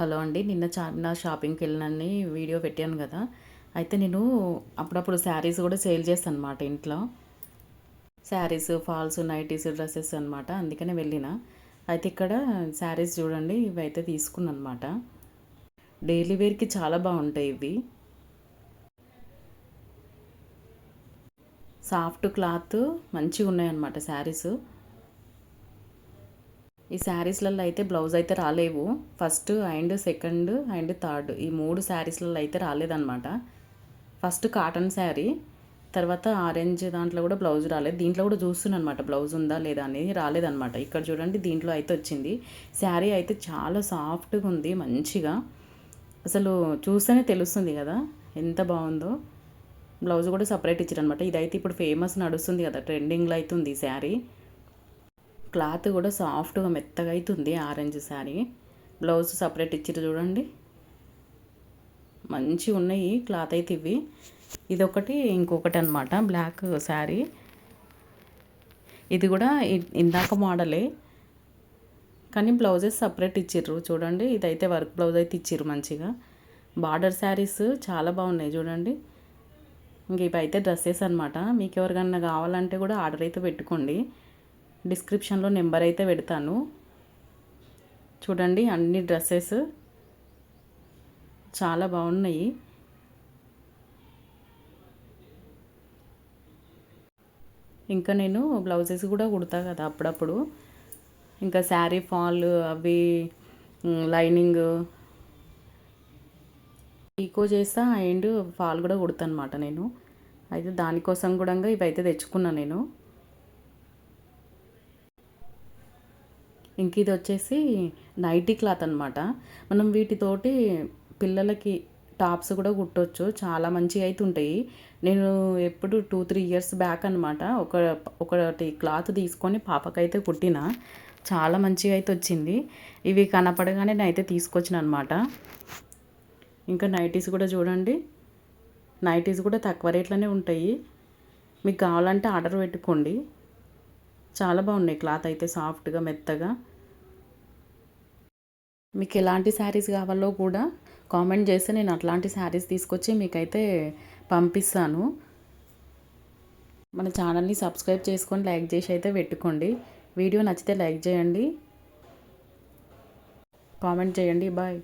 Hello అండి. నిన్న చార్మినార్ షాపింగ్‌కి వెళ్ళినని వీడియో పెట్టాను కదా! అయితే నేను అప్పుడప్పుడు శారీస్ కూడా సేల్ చేస్తానన్నమాట ఇంట్లో. శారీస్, ఫాల్స్, నైటీస్, డ్రెసెస్ అనమాట. అందుకనే వెళ్ళిన. అయితే ఇక్కడ శారీస్ చూడండి ఇవైతే తీసుకున్నానన్నమాట. డైలీ వేర్‌కి చాలా బాగుంటాయి ఇవి. సాఫ్ట్ క్లాత్ మంచిగా ఉన్నాయన్నమాట శారీస్. ఈ శారీస్లలో అయితే బ్లౌజ్ అయితే రాలేవు. First and second and third ఈ 3 శారీస్లలో అయితే రాలేదన్నమాట. ఫస్ట్ కాటన్ శారీ, తర్వాత ఆరెంజ్ దాంట్లో కూడా బ్లౌజ్ రాలేదు. దీంట్లో కూడా చూస్తున్నాను అనమాట బ్లౌజ్ ఉందా లేదా అనేది, రాలేదన్నమాట. ఇక్కడ చూడండి దీంట్లో అయితే వచ్చింది. శారీ అయితే చాలా సాఫ్ట్గా ఉంది, మంచిగా అసలు చూస్తేనే తెలుస్తుంది కదా ఎంత బాగుందో. బ్లౌజ్ కూడా సపరేట్ ఇచ్చారనమాట. ఇదైతే ఇప్పుడు ఫేమస్ నడుస్తుంది కదా, ట్రెండింగ్లో అవుతుంది ఈ శారీ. క్లాత్ కూడా సాఫ్ట్గా మెత్తగా అవుతుంది. ఆరెంజ్ శారీ బ్లౌజ్ సపరేట్ ఇచ్చిరు చూడండి, మంచిగా ఉన్నాయి క్లాత్ అయితే ఇవి. ఇదొకటి, ఇంకొకటి అనమాట బ్లాక్ శారీ. ఇది కూడా ఇందాక మోడలే, కానీ బ్లౌజెస్ సపరేట్ ఇచ్చిర్రు చూడండి. ఇదైతే వర్క్ బ్లౌజ్ అయితే ఇచ్చిర్రు మంచిగా. బార్డర్ శారీస్ చాలా బాగున్నాయి చూడండి. ఇంక ఇవైతే డ్రెస్సెస్ అనమాట. మీకు ఎవరికన్నా కావాలంటే కూడా ఆర్డర్ అయితే పెట్టుకోండి. డిస్క్రిప్షన్లో నెంబర్ అయితే పెడతాను. చూడండి అన్ని డ్రెస్సెస్ చాలా బాగున్నాయి. ఇంకా నేను బ్లౌజెస్ కూడా కుడతా కదా అప్పుడప్పుడు. ఇంకా శారీ ఫాల్ అవి లైనింగ్ ఈకో చేస్తా అండ్ ఫాల్ కూడా కుడతా అనమాట నేను. అయితే దానికోసం కూడా ఇవైతే తెచ్చుకున్నా నేను. ఇంక ఇది వచ్చేసి నైటీ క్లాత్ అనమాట. మనం వీటితోటి పిల్లలకి టాప్స్ కూడా కుట్టవచ్చు, చాలా మంచిగా అయితే ఉంటాయి. నేను ఎప్పుడు 2-3 ఇయర్స్ బ్యాక్ అనమాట ఒకటి క్లాత్ తీసుకొని పాపకైతే కుట్టిన, చాలా మంచిగా అయితే వచ్చింది. ఇవి కనపడగానే నేనైతే తీసుకొచ్చిన అనమాట. ఇంకా నైటీస్ కూడా చూడండి, నైటీస్ కూడా తక్కువ రేట్లోనే ఉంటాయి. మీకు కావాలంటే ఆర్డర్ పెట్టుకోండి. చాలా బాగున్నాయి క్లాత్ అయితే సాఫ్ట్గా మెత్తగా. మీకు ఎలాంటి శారీస్ కావాలో కూడా కామెంట్ చేస్తే నేను అట్లాంటి శారీస్ తీసుకొచ్చి మీకైతే పంపిస్తాను. మన ఛానల్ని సబ్స్క్రైబ్ చేసుకొని లైక్ చేసి అయితే పెట్టుకోండి. వీడియో నచ్చితే లైక్ చేయండి, కామెంట్ చేయండి. బాయ్.